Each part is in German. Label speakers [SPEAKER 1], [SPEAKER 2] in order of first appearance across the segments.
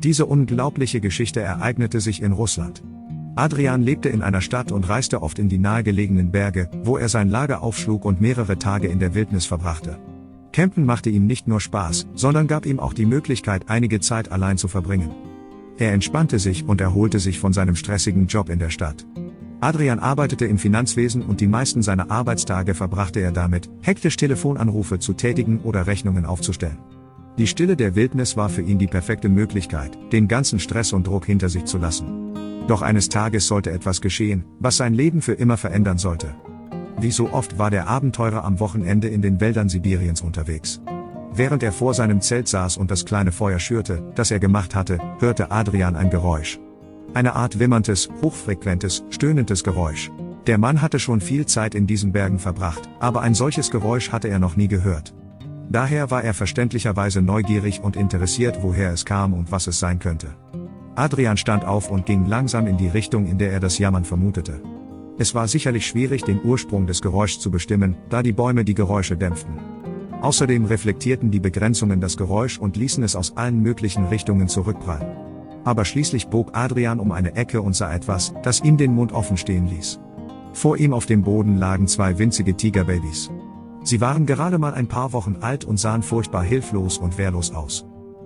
[SPEAKER 1] Diese unglaubliche Geschichte ereignete sich in Russland. Adrian lebte in einer Stadt und reiste oft in die nahegelegenen Berge, wo er sein Lager aufschlug und mehrere Tage in der Wildnis verbrachte. Campen machte ihm nicht nur Spaß, sondern gab ihm auch die Möglichkeit, einige Zeit allein zu verbringen. Er entspannte sich und erholte sich von seinem stressigen Job in der Stadt. Adrian arbeitete im Finanzwesen und die meisten seiner Arbeitstage verbrachte er damit, hektisch Telefonanrufe zu tätigen oder Rechnungen aufzustellen. Die Stille der Wildnis war für ihn die perfekte Möglichkeit, den ganzen Stress und Druck hinter sich zu lassen. Doch eines Tages sollte etwas geschehen, was sein Leben für immer verändern sollte. Wie so oft war der Abenteurer am Wochenende in den Wäldern Sibiriens unterwegs. Während er vor seinem Zelt saß und das kleine Feuer schürte, das er gemacht hatte, hörte Adrian ein Geräusch. Eine Art wimmerndes, hochfrequentes, stöhnendes Geräusch. Der Mann hatte schon viel Zeit in diesen Bergen verbracht, aber ein solches Geräusch hatte er noch nie gehört. Daher war er verständlicherweise neugierig und interessiert, woher es kam und was es sein könnte. Adrian stand auf und ging langsam in die Richtung, in der er das Jammern vermutete. Es war sicherlich schwierig, den Ursprung des Geräuschs zu bestimmen, da die Bäume die Geräusche dämpften. Außerdem reflektierten die Begrenzungen das Geräusch und ließen es aus allen möglichen Richtungen zurückprallen. Aber schließlich bog Adrian um eine Ecke und sah etwas, das ihm den Mund offen stehen ließ. Vor ihm auf dem Boden lagen zwei winzige Tigerbabys. Sie waren gerade mal ein paar Wochen alt und sahen furchtbar hilflos und wehrlos aus.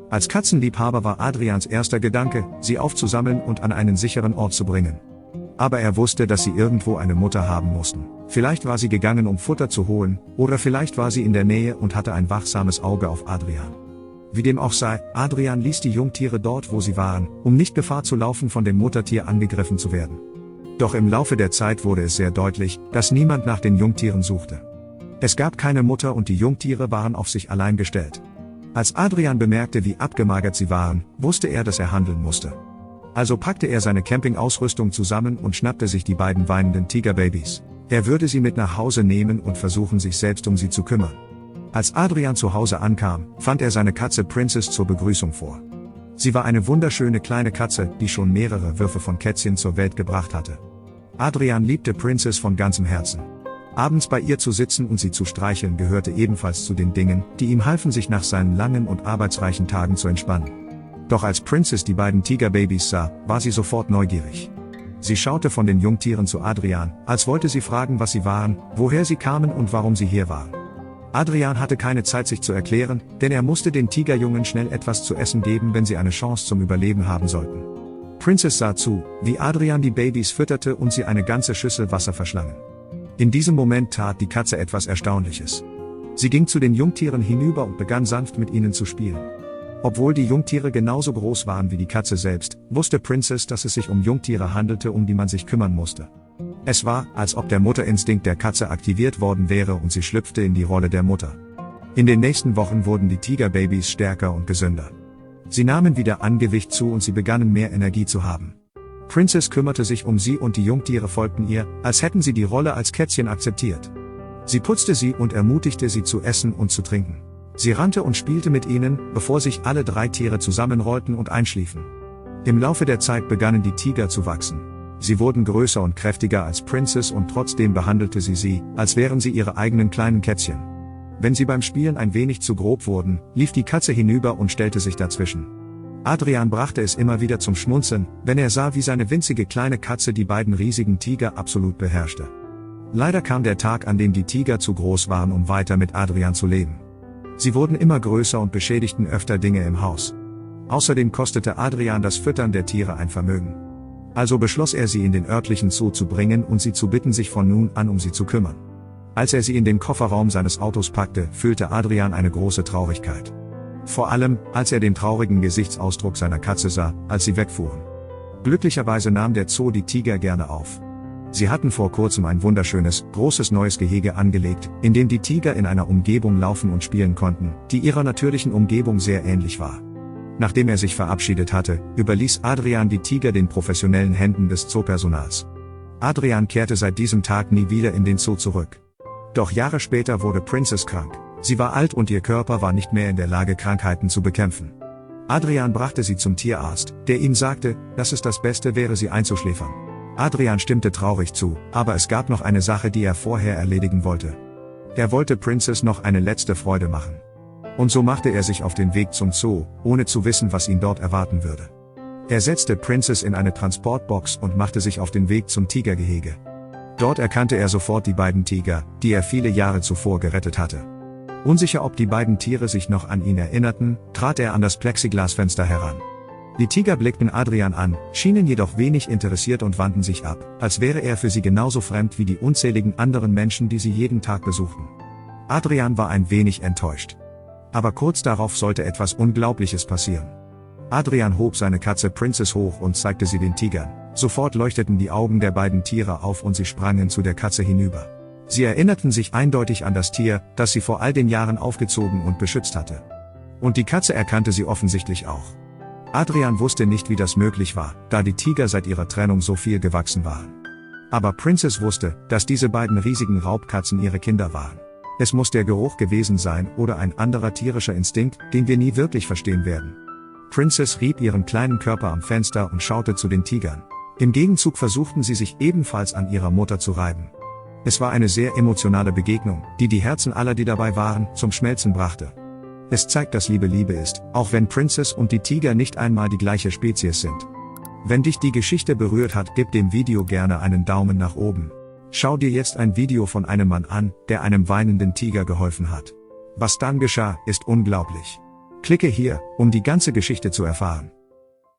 [SPEAKER 1] Als Katzenliebhaber war Adrians erster Gedanke, sie aufzusammeln und an einen sicheren Ort zu bringen. Aber er wusste, dass sie irgendwo eine Mutter haben mussten. Vielleicht war sie gegangen, um Futter zu holen, oder vielleicht war sie in der Nähe und hatte ein wachsames Auge auf Adrian. Wie dem auch sei, Adrian ließ die Jungtiere dort, wo sie waren, um nicht Gefahr zu laufen, von dem Muttertier angegriffen zu werden. Doch im Laufe der Zeit wurde es sehr deutlich, dass niemand nach den Jungtieren suchte. Es gab keine Mutter und die Jungtiere waren auf sich allein gestellt. Als Adrian bemerkte, wie abgemagert sie waren, wusste er, dass er handeln musste. Also packte er seine Campingausrüstung zusammen und schnappte sich die beiden weinenden Tigerbabys. Er würde sie mit nach Hause nehmen und versuchen, sich selbst um sie zu kümmern. Als Adrian zu Hause ankam, fand er seine Katze Princess zur Begrüßung vor. Sie war eine wunderschöne kleine Katze, die schon mehrere Würfe von Kätzchen zur Welt gebracht hatte. Adrian liebte Princess von ganzem Herzen. Abends bei ihr zu sitzen und sie zu streicheln gehörte ebenfalls zu den Dingen, die ihm halfen, sich nach seinen langen und arbeitsreichen Tagen zu entspannen. Doch als Princess die beiden Tigerbabys sah, war sie sofort neugierig. Sie schaute von den Jungtieren zu Adrian, als wollte sie fragen, was sie waren, woher sie kamen und warum sie hier waren. Adrian hatte keine Zeit, sich zu erklären, denn er musste den Tigerjungen schnell etwas zu essen geben, wenn sie eine Chance zum Überleben haben sollten. Princess sah zu, wie Adrian die Babys fütterte und sie eine ganze Schüssel Wasser verschlangen. In diesem Moment tat die Katze etwas Erstaunliches. Sie ging zu den Jungtieren hinüber und begann sanft mit ihnen zu spielen. Obwohl die Jungtiere genauso groß waren wie die Katze selbst, wusste Princess, dass es sich um Jungtiere handelte, um die man sich kümmern musste. Es war, als ob der Mutterinstinkt der Katze aktiviert worden wäre und sie schlüpfte in die Rolle der Mutter. In den nächsten Wochen wurden die Tigerbabys stärker und gesünder. Sie nahmen wieder an Gewicht zu und sie begannen mehr Energie zu haben. Princess kümmerte sich um sie und die Jungtiere folgten ihr, als hätten sie die Rolle als Kätzchen akzeptiert. Sie putzte sie und ermutigte sie zu essen und zu trinken. Sie rannte und spielte mit ihnen, bevor sich alle drei Tiere zusammenrollten und einschliefen. Im Laufe der Zeit begannen die Tiger zu wachsen. Sie wurden größer und kräftiger als Princess und trotzdem behandelte sie, als wären sie ihre eigenen kleinen Kätzchen. Wenn sie beim Spielen ein wenig zu grob wurden, lief die Katze hinüber und stellte sich dazwischen. Adrian brachte es immer wieder zum Schmunzeln, wenn er sah, wie seine winzige kleine Katze die beiden riesigen Tiger absolut beherrschte. Leider kam der Tag, an dem die Tiger zu groß waren, um weiter mit Adrian zu leben. Sie wurden immer größer und beschädigten öfter Dinge im Haus. Außerdem kostete Adrian das Füttern der Tiere ein Vermögen. Also beschloss er, sie in den örtlichen Zoo zu bringen und sie zu bitten, sich von nun an um sie zu kümmern. Als er sie in den Kofferraum seines Autos packte, fühlte Adrian eine große Traurigkeit. Vor allem, als er den traurigen Gesichtsausdruck seiner Katze sah, als sie wegfuhren. Glücklicherweise nahm der Zoo die Tiger gerne auf. Sie hatten vor kurzem ein wunderschönes, großes neues Gehege angelegt, in dem die Tiger in einer Umgebung laufen und spielen konnten, die ihrer natürlichen Umgebung sehr ähnlich war. Nachdem er sich verabschiedet hatte, überließ Adrian die Tiger den professionellen Händen des Zoopersonals. Adrian kehrte seit diesem Tag nie wieder in den Zoo zurück. Doch Jahre später wurde Princess krank. Sie war alt und ihr Körper war nicht mehr in der Lage, Krankheiten zu bekämpfen. Adrian brachte sie zum Tierarzt, der ihm sagte, dass es das Beste wäre, sie einzuschläfern. Adrian stimmte traurig zu, aber es gab noch eine Sache, die er vorher erledigen wollte. Er wollte Princess noch eine letzte Freude machen. Und so machte er sich auf den Weg zum Zoo, ohne zu wissen, was ihn dort erwarten würde. Er setzte Princess in eine Transportbox und machte sich auf den Weg zum Tigergehege. Dort erkannte er sofort die beiden Tiger, die er viele Jahre zuvor gerettet hatte. Unsicher, ob die beiden Tiere sich noch an ihn erinnerten, trat er an das Plexiglasfenster heran. Die Tiger blickten Adrian an, schienen jedoch wenig interessiert und wandten sich ab, als wäre er für sie genauso fremd wie die unzähligen anderen Menschen, die sie jeden Tag besuchten. Adrian war ein wenig enttäuscht. Aber kurz darauf sollte etwas Unglaubliches passieren. Adrian hob seine Katze Princess hoch und zeigte sie den Tigern. Sofort leuchteten die Augen der beiden Tiere auf und sie sprangen zu der Katze hinüber. Sie erinnerten sich eindeutig an das Tier, das sie vor all den Jahren aufgezogen und beschützt hatte. Und die Katze erkannte sie offensichtlich auch. Adrian wusste nicht, wie das möglich war, da die Tiger seit ihrer Trennung so viel gewachsen waren. Aber Princess wusste, dass diese beiden riesigen Raubkatzen ihre Kinder waren. Es muss der Geruch gewesen sein oder ein anderer tierischer Instinkt, den wir nie wirklich verstehen werden. Princess rieb ihren kleinen Körper am Fenster und schaute zu den Tigern. Im Gegenzug versuchten sie sich ebenfalls an ihrer Mutter zu reiben. Es war eine sehr emotionale Begegnung, die die Herzen aller, die dabei waren, zum Schmelzen brachte. Es zeigt, dass Liebe Liebe ist, auch wenn Princess und die Tiger nicht einmal die gleiche Spezies sind. Wenn dich die Geschichte berührt hat, gib dem Video gerne einen Daumen nach oben. Schau dir jetzt ein Video von einem Mann an, der einem weinenden Tiger geholfen hat. Was dann geschah, ist unglaublich. Klicke hier, um die ganze Geschichte zu erfahren.